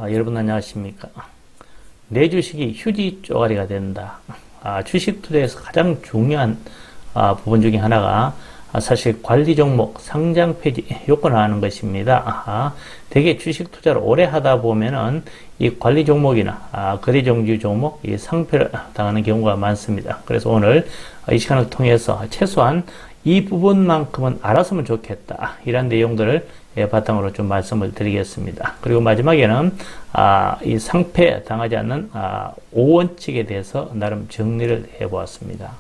여러분 안녕하십니까? 내 주식이 휴지 쪼가리가 된다. 주식 투자에서 가장 중요한 부분 중에 하나가 사실 관리 종목 상장 폐지 요건을 하는 것입니다. 대개 주식 투자를 오래 하다 보면은 이 관리 종목이나 거래 정지 종목 이 상폐를 당하는 경우가 많습니다. 그래서 오늘 이 시간을 통해서 최소한 이 부분만큼은 알았으면 좋겠다. 이런 내용들을 바탕으로 좀 말씀을 드리겠습니다. 그리고 마지막에는 이 상폐 당하지 않는 5원칙에 대해서 나름 정리를 해보았습니다.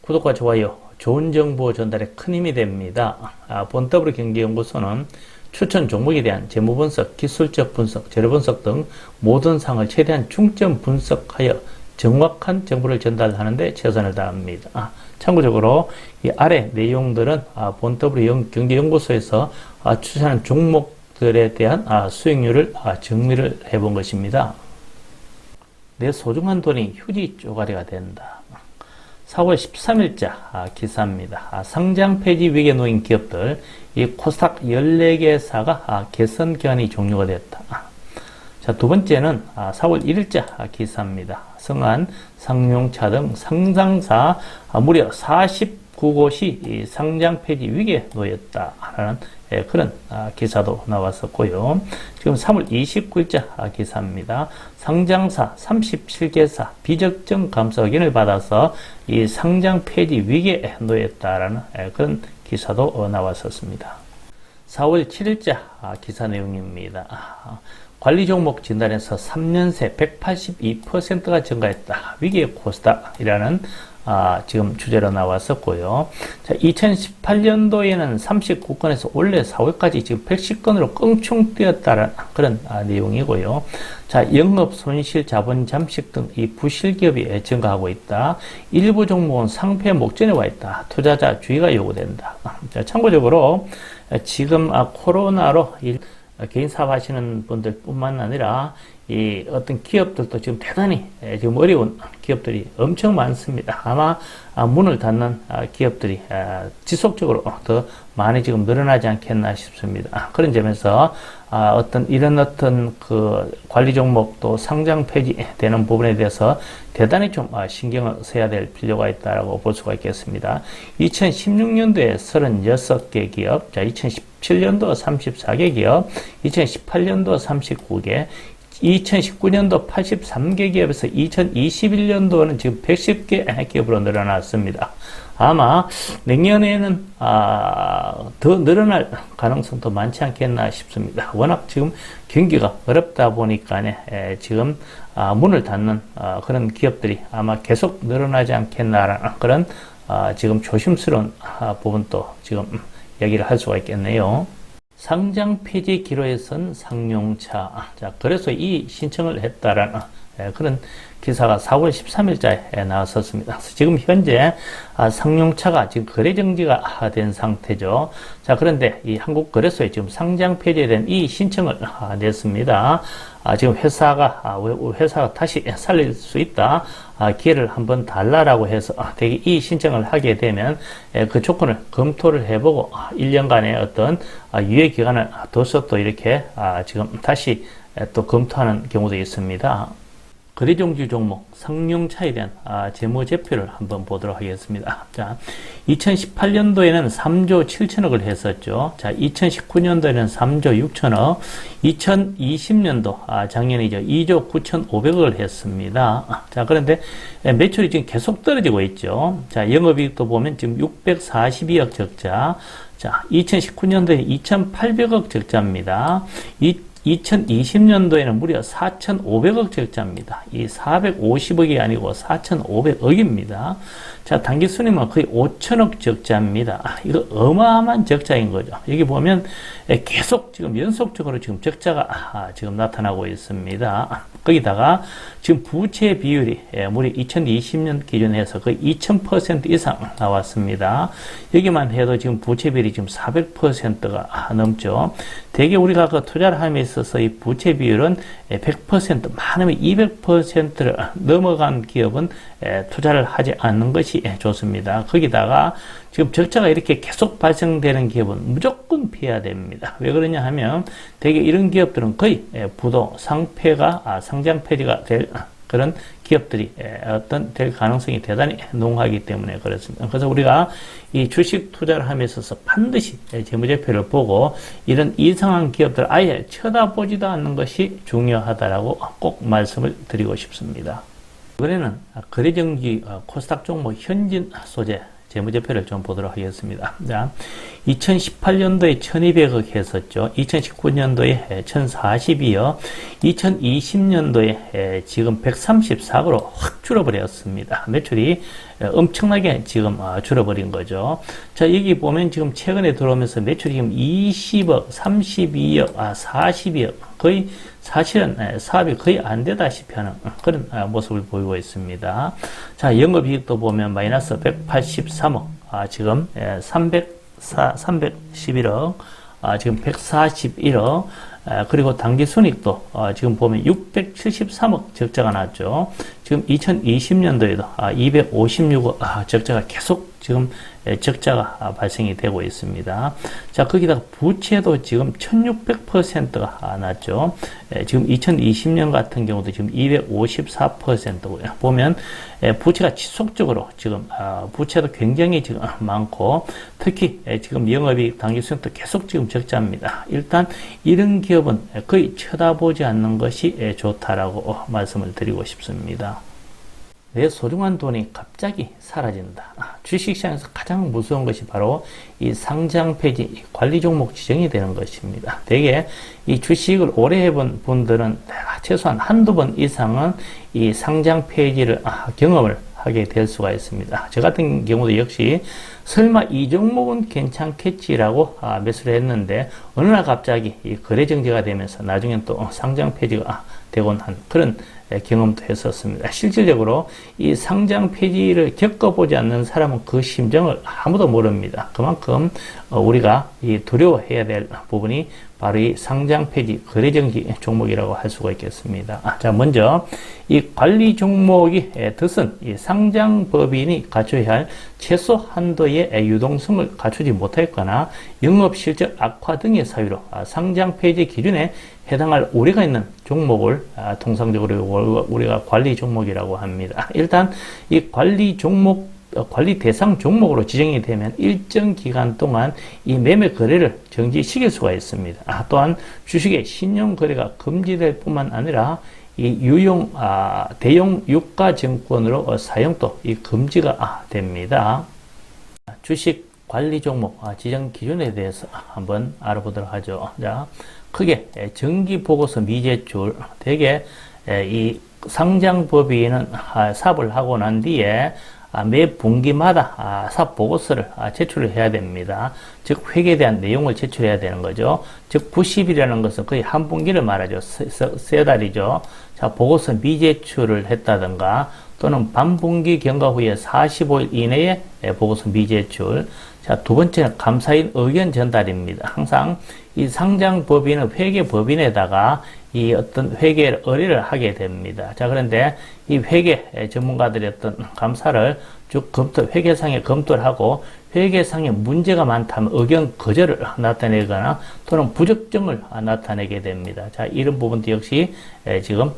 구독과 좋아요, 좋은 정보 전달에 큰 힘이 됩니다. 본더블유 경제연구소는 추천 종목에 대한 재무 분석, 기술적 분석, 재료 분석 등 모든 사항을 최대한 중점 분석하여 정확한 정보를 전달하는데 최선을 다합니다. 참고적으로 이 아래 내용들은 본더블유 경제연구소에서 추천하는 종목들에 대한 수익률을 정리를 해본 것입니다. 내 소중한 돈이 휴지 쪼가리가 된다. 4월 13일자 기사입니다. 상장 폐지 위기에 놓인 기업들, 이 코스닥 14개사가 개선 기한이 종료가 됐다. 자, 두 번째는 4월 1일자 기사입니다. 성한, 상용차 등 상장사 무려 49곳이 상장 폐지 위기에 놓였다라는 그런 기사도 나왔었고요. 지금 3월 29일자 기사입니다. 상장사 37개사 비적정 감사 의견을 받아서 이 상장 폐지 위기에 놓였다라는 그런 기사도 나왔었습니다. 4월 7일자 기사 내용입니다. 관리 종목 진단에서 3년 새 182%가 증가했다. 위기의 코스닥이라는 지금 주제로 나왔었고요. 자, 2018년도에는 39건에서 올해 4월까지 지금 110건으로 껑충 뛰었다는 그런 내용이고요. 자, 영업 손실, 자본 잠식 등 이 부실 기업이 증가하고 있다. 일부 종목은 상폐 목전에 와 있다. 투자자 주의가 요구된다. 자, 참고적으로 지금 코로나로 개인 사업하시는 분들 뿐만 아니라 이 어떤 기업들도 지금 대단히 지금 어려운 기업들이 엄청 많습니다. 아마 문을 닫는 기업들이 지속적으로 더 많이 지금 늘어나지 않겠나 싶습니다. 그런 점에서 이런 그 관리 종목도 상장 폐지되는 부분에 대해서 대단히 좀 신경을 써야 될 필요가 있다라고 볼 수가 있겠습니다. 2016년도에 36개 기업, 자, 2017년도 34개 기업, 2018년도 39개, 2019년도 83개 기업에서 2021년도는 지금 110개 기업으로 늘어났습니다. 아마 내년에는 더 늘어날 가능성도 많지 않겠나 싶습니다. 워낙 지금 경기가 어렵다 보니까 지금 문을 닫는 그런 기업들이 아마 계속 늘어나지 않겠나라는 그런 지금 조심스러운 부분도 지금 얘기를 할 수가 있겠네요. 상장 폐지 기로에 선 상용차. 자, 그래서 이 신청을 했다라는 그런 기사가 4월 13일자에 나왔었습니다. 지금 현재 상용차가 지금 거래 정지가 된 상태죠. 자, 그런데 이 한국거래소에 지금 상장 폐지에 대한 이 신청을 냈습니다. 지금 회사가 다시 살릴 수 있다. 기회를 한번 달라라고 해서 대개 이 신청을 하게 되면 그 조건을 검토를 해보고 1년간의 어떤 유예 기간을 둬서 또 이렇게 지금 다시 또 검토하는 경우도 있습니다. 거래정지 종목 상용차에 대한 재무제표를 한번 보도록 하겠습니다. 자, 2018년도에는 3조 7천억을 했었죠. 자, 2019년도에는 3조 6천억, 2020년도 작년이죠. 2조 9,500억을 했습니다. 자, 그런데 매출이 지금 계속 떨어지고 있죠. 자, 영업이익도 보면 지금 642억 적자. 자, 2019년도에 2,800억 적자입니다. 2020년도에는 무려 4,500억 적자입니다. 이 450억이 아니고 4,500억입니다. 자, 단기 순이익은 거의 5천억 적자입니다. 이거 어마어마한 적자인 거죠. 여기 보면 계속 지금 연속적으로 지금 적자가 지금 나타나고 있습니다. 거기다가 지금 부채 비율이 무려 2020년 기준에서 거의 2000% 이상 나왔습니다. 여기만 해도 지금 부채 비율이 지금 400%가 넘죠. 대개 우리가 그 투자를 함에 있어서 이 부채 비율은 100%, 많으면 200%를 넘어간 기업은 투자를 하지 않는 것이 좋습니다. 거기다가 지금 적자가 이렇게 계속 발생되는 기업은 무조건 피해야 됩니다. 왜 그러냐 하면 대개 이런 기업들은 거의 부도, 상폐가, 상장 폐지가 될 그런 기업들이 될 가능성이 대단히 농후하기 때문에 그렇습니다. 그래서 우리가 이 주식 투자를 함에 있어서 반드시 재무제표를 보고 이런 이상한 기업들 아예 쳐다보지도 않는 것이 중요하다라고 꼭 말씀을 드리고 싶습니다. 이번에는 거래정지 코스닥 종목 현진 소재 재무제표를 좀 보도록 하겠습니다. 자, 2018년도에 1200억 했었죠. 2019년도에 1042억, 2020년도에 지금 134억으로 확 줄어버렸습니다. 매출이 엄청나게 지금 줄어버린 거죠. 자, 여기 보면 지금 최근에 들어오면서 매출이 지금 20억, 32억, 42억, 거의 사실은 사업이 거의 안 되다시피 하는 그런 모습을 보이고 있습니다. 자, 영업이익도 보면 마이너스 183억, 지금 311억, 지금 141억, 그리고 당기순이익도 지금 보면 673억 적자가 났죠. 지금 2020년도에도 256억 적자가 계속 지금 적자가 발생이 되고 있습니다. 자, 거기다가 부채도 지금 1600%가 났죠. 지금 2020년 같은 경우도 지금 254%고요. 보면 부채가 지속적으로 지금 부채도 굉장히 지금 많고 특히 지금 영업이익 당기순이익도 계속 지금 적자입니다. 일단 이런 기업은 거의 쳐다보지 않는 것이 좋다라고 말씀을 드리고 싶습니다. 내 소중한 돈이 갑자기 사라진다. 주식시장에서 가장 무서운 것이 바로 이 상장 폐지, 관리 종목 지정이 되는 것입니다. 대개 이 주식을 오래 해본 분들은 최소한 한두 번 이상은 이 상장 폐지를 경험을 하게 될 수가 있습니다. 저 같은 경우도 역시 설마 이 종목은 괜찮겠지라고 매수를 했는데 어느 날 갑자기 이 거래 정지가 되면서 나중엔 또 상장 폐지가 되곤 한 그런 경험도 했었습니다. 실질적으로 이 상장 폐지를 겪어보지 않는 사람은 그 심정을 아무도 모릅니다. 그만큼 우리가 이 두려워해야 될 부분이 바로 이 상장 폐지, 거래 정지 종목이라고 할 수가 있겠습니다. 자, 먼저 이 관리 종목이 뜻은 이 상장 법인이 갖춰야 할 최소 한도의 유동성을 갖추지 못했거나 영업 실적 악화 등의 사유로 상장 폐지 기준에 해당할 우려가 있는 종목을 통상적으로 우리가 관리 종목이라고 합니다. 일단 이 관리 대상 종목으로 지정이 되면 일정 기간 동안 이 매매 거래를 정지시킬 수가 있습니다. 또한 주식의 신용 거래가 금지될 뿐만 아니라 이 대형 유가 증권으로 사용도 이 금지가 됩니다. 주식 관리 종목 지정 기준에 대해서 한번 알아보도록 하죠. 자, 크게 정기 보고서 미제출, 대개 이 상장 법인은 사업을 하고 난 뒤에 매 분기마다 사업 보고서를 제출을 해야 됩니다. 즉 회계에 대한 내용을 제출해야 되는 거죠. 즉 90일이라는 것은 거의 한 분기를 말하죠. 세 달이죠. 자, 보고서 미제출을 했다든가 또는 반분기 경과 후에 45일 이내에 보고서 미제출. 자, 두 번째는 감사인 의견 전달입니다. 항상 이 상장 법인은 회계 법인에다가 이 어떤 회계 의뢰를 하게 됩니다. 자, 그런데 이 회계 전문가들의 어떤 감사를 쭉 회계상에 검토를 하고 회계상에 문제가 많다면 의견 거절을 나타내거나 또는 부적정을 나타내게 됩니다. 자, 이런 부분도 역시 지금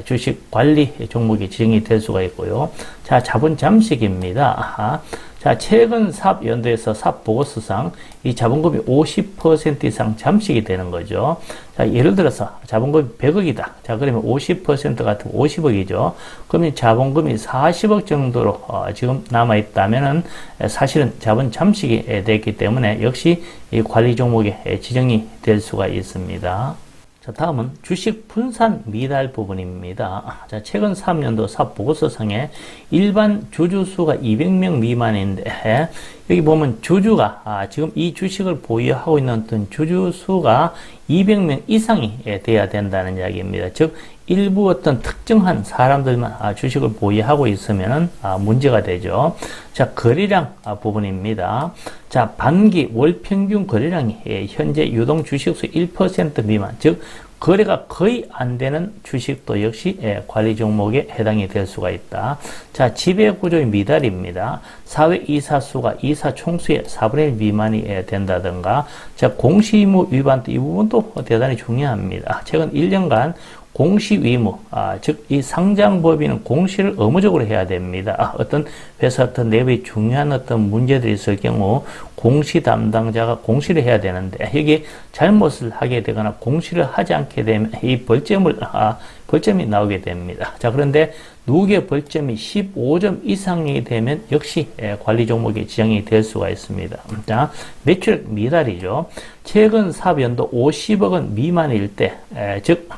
주식 관리 종목이 지정이 될 수가 있고요. 자, 자본 잠식입니다. 자, 최근 사업 연도에서 사업 보고서상 이 자본금이 50% 이상 잠식이 되는 거죠. 자, 예를 들어서 자본금이 100억이다. 자, 그러면 50% 같은 50억이죠. 그러면 자본금이 40억 정도로 지금 남아 있다면은 사실은 자본 잠식이 됐기 때문에 역시 이 관리 종목에 지정이 될 수가 있습니다. 자, 다음은 주식 분산 미달 부분입니다. 자, 최근 3년도 사업 보고서상에 일반 주주수가 200명 미만인데 여기 보면 주주가 지금 이 주식을 보유하고 있는 어떤 주주수가 200명 이상이 돼야 된다는 이야기입니다. 즉 일부 어떤 특정한 사람들만 주식을 보유하고 있으면 문제가 되죠. 자, 거래량 부분입니다. 자, 반기 월 평균 거래량이 현재 유동 주식수 1% 미만, 즉 거래가 거의 안 되는 주식도 역시 관리 종목에 해당이 될 수가 있다. 자, 지배구조의 미달입니다. 사회 이사수가 이사 총수의 4분의 1 미만이 된다든가, 자, 공시의무 위반도 이 부분도 대단히 중요합니다. 최근 1년간 공시의무, 즉 이 상장법인은 공시를 의무적으로 해야 됩니다. 어떤 회사 어떤 내부에 중요한 어떤 문제들이 있을 경우 공시 담당자가 공시를 해야 되는데, 여기 잘못을 하게 되거나 공시를 하지 않게 되면 이 벌점이 나오게 됩니다. 자, 그런데 누계 벌점이 15점 이상이 되면 역시 관리 종목에 지정이 될 수가 있습니다. 자, 매출액 미달이죠. 최근 사업연도 50억 원 미만일 때, 즉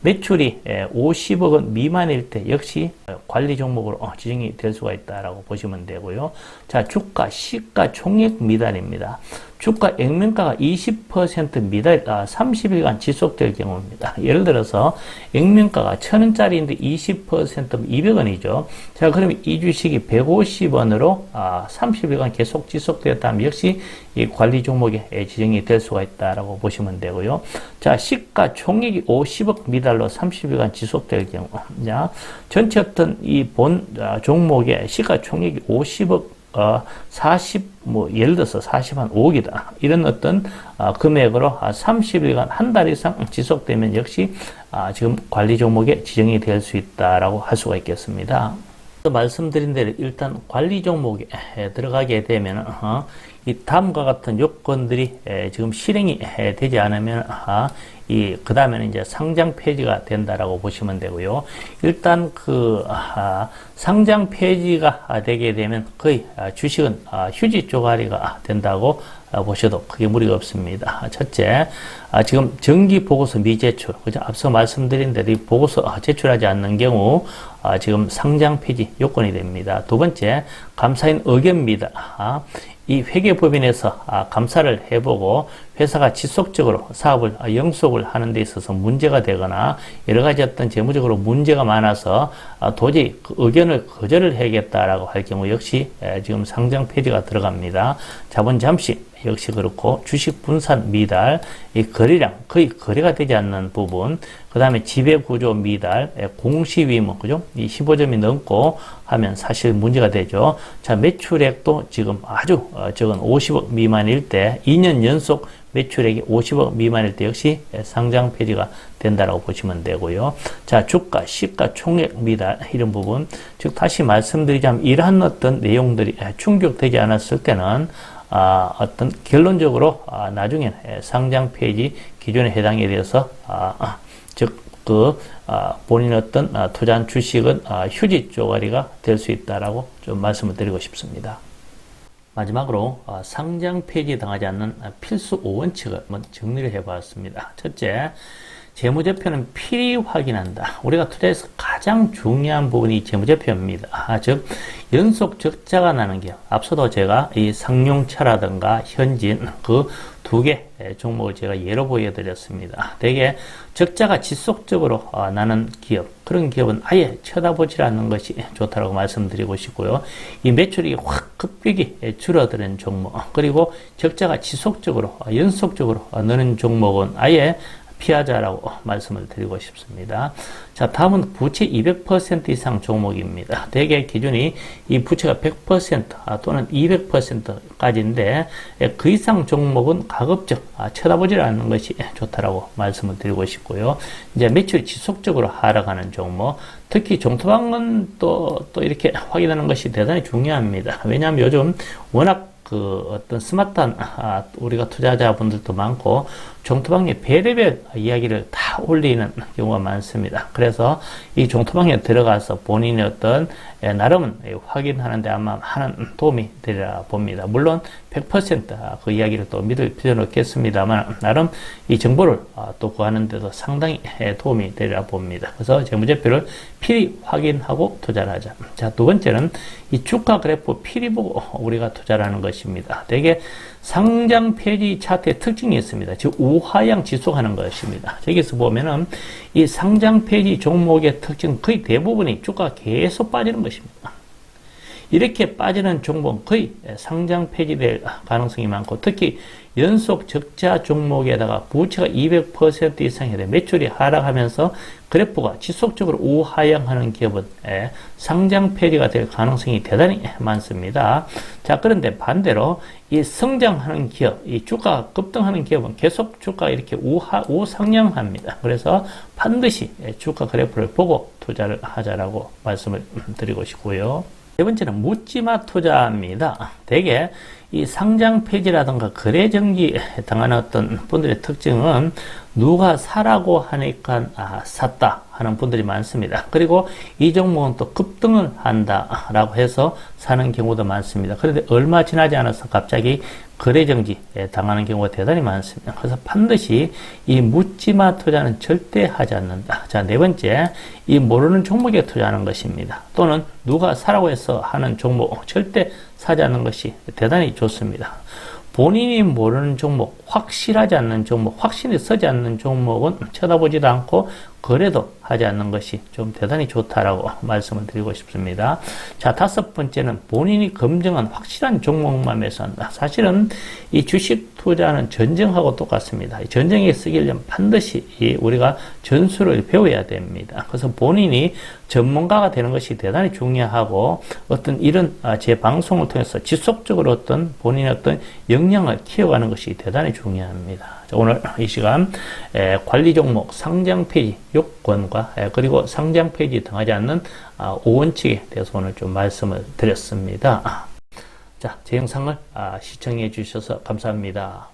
매출이 50억 원 미만일 때 역시 관리 종목으로 지정이 될 수가 있다라고 보시면 되고요. 자, 주가, 시가, 총액 미달입니다. 주가 액면가가 20% 미달, 30일간 지속될 경우입니다. 예를 들어서 액면가가 1,000원짜리인데 20% 200원이죠. 자, 그러면 이 주식이 150원으로 30일간 계속 지속되었다면 역시 이 관리 종목에 지정이 될 수가 있다라고 보시면 되고요. 자, 시가 총액이 50억 미달로 30일간 지속될 경우, 자, 전체 어떤 이 본 종목의 시가 총액이 50억 예를 들어서 5억이다. 이런 어떤 금액으로 30일간 한 달 이상 지속되면 역시 지금 관리 종목에 지정이 될 수 있다라고 할 수가 있겠습니다. 말씀드린 대로 일단 관리 종목에 들어가게 되면 이 다음과 같은 요건들이 지금 실행이 되지 않으면 그 다음에는 이제 상장 폐지가 된다라고 보시면 되고요. 일단 상장 폐지가 되게 되면 거의 주식은 휴지 쪼가리가 된다고 보셔도 크게 무리가 없습니다. 첫째, 지금 정기 보고서 미제출, 그죠? 앞서 말씀드린 대로 이 보고서 제출하지 않는 경우 지금 상장 폐지 요건이 됩니다. 두 번째, 감사인 의견입니다. 이 회계법인에서 감사를 해보고 회사가 지속적으로 사업을 영속을 하는 데 있어서 문제가 되거나 여러 가지 어떤 재무적으로 문제가 많아서 도저히 그 의견을 거절을 해야겠다라고 할 경우 역시 지금 상장 폐지가 들어갑니다. 자본 잠시 역시 그렇고 주식 분산 미달, 이 거래량 거의 거래가 되지 않는 부분, 그 다음에 지배구조 미달, 공시위무, 그죠? 이 15점이 넘고 하면 사실 문제가 되죠. 자, 매출액도 지금 아주 적은 50억 미만일 때 2년 연속 매출액이 50억 미만일 때 역시 상장 폐지가 된다라고 보시면 되고요. 자, 주가, 시가, 총액 미달 이런 부분, 즉 다시 말씀드리자면 이러한 어떤 내용들이 충족되지 않았을 때는 어떤 결론적으로 나중에 상장 폐지 기준에 해당에 대해서 즉 본인 어떤 투자한 주식은 휴지 쪼가리가 될 수 있다라고 좀 말씀을 드리고 싶습니다. 마지막으로 상장 폐지 당하지 않는 필수 5원칙을 한번 정리를 해봤습니다. 첫째, 재무제표는 필히 확인한다. 우리가 투자에서 가장 중요한 부분이 재무제표입니다. 즉 연속 적자가 나는 기업. 앞서도 제가 이 상용차라든가 현진 그 두 개 종목을 제가 예로 보여드렸습니다. 대개 적자가 지속적으로 나는 기업, 그런 기업은 아예 쳐다보지 않는 것이 좋다고 말씀드리고 싶고요. 이 매출이 확 급격히 줄어드는 종목, 그리고 적자가 지속적으로 연속적으로 느는 종목은 아예 피하자라고 말씀을 드리고 싶습니다. 자, 다음은 부채 200% 이상 종목입니다. 대개 기준이 이 부채가 100% 또는 200%까지인데 그 이상 종목은 가급적 쳐다보지 않는 것이 좋다라고 말씀을 드리고 싶고요. 이제 매출이 지속적으로 하락하는 종목, 특히 종토방은 또 이렇게 확인하는 것이 대단히 중요합니다. 왜냐하면 요즘 워낙 어떤 스마트한 우리가 투자자분들도 많고 종토방에 별의별 이야기를 다 올리는 경우가 많습니다. 그래서 이 종토방에 들어가서 본인의 어떤 나름은 확인하는데 아마 하는 도움이 되리라 봅니다. 물론 100%그 이야기를 또 믿을 필요는 없겠습니다만 나름 이 정보를 또 구하는데도 상당히 도움이 되리라 봅니다. 그래서 재무제표를 필히 확인하고 투자를 하자. 자, 두 번째는 이 주가 그래프 필히 보고 우리가 투자를 하는 것입니다. 대개 상장 폐지 차트의 특징이 있습니다. 즉 우하향 지속하는 것입니다. 여기서 보면은 이 상장 폐지 종목의 특징 거의 대부분이 주가가 계속 빠지는 것입니다. 이렇게 빠지는 종목은 거의 상장 폐지될 가능성이 많고, 특히 연속 적자 종목에다가 부채가 200% 이상이 돼 매출이 하락하면서 그래프가 지속적으로 우하향하는 기업은 상장 폐지가 될 가능성이 대단히 많습니다. 자, 그런데 반대로 이 성장하는 기업, 이 주가가 급등하는 기업은 계속 주가가 이렇게 우상향합니다. 그래서 반드시 주가 그래프를 보고 투자를 하자라고 말씀을 드리고 싶고요. 세 번째는 묻지마 투자입니다. 대개 이 상장 폐지라든가 거래 정지 당하는 어떤 분들의 특징은 누가 사라고 하니까 샀다 하는 분들이 많습니다. 그리고 이 종목은 또 급등을 한다라고 해서 사는 경우도 많습니다. 그런데 얼마 지나지 않아서 갑자기 거래 정지 당하는 경우가 대단히 많습니다. 그래서 반드시 이 묻지마 투자는 절대 하지 않는다. 자, 네 번째, 이 모르는 종목에 투자하는 것입니다. 또는 누가 사라고 해서 하는 종목 절대 사지 않는 것이 대단히 좋습니다. 본인이 모르는 종목, 확실하지 않는 종목, 확신이 서지 않는 종목은 쳐다보지도 않고 거래도 하지 않는 것이 좀 대단히 좋다라고 말씀을 드리고 싶습니다. 자, 다섯 번째는 본인이 검증한 확실한 종목만 매수한다. 사실은 이 주식 투자는 전쟁하고 똑같습니다. 전쟁에 쓰기려면 반드시 우리가 전술을 배워야 됩니다. 그래서 본인이 전문가가 되는 것이 대단히 중요하고, 어떤 이런 제 방송을 통해서 지속적으로 어떤 본인의 어떤 역량을 키워가는 것이 대단히 중요합니다. 자, 오늘 이 시간 관리 종목 상장 폐지 요건과 그리고 상장 폐지 당하지 않는 5원칙에 대해서 오늘 좀 말씀을 드렸습니다. 자, 제 영상을 시청해 주셔서 감사합니다.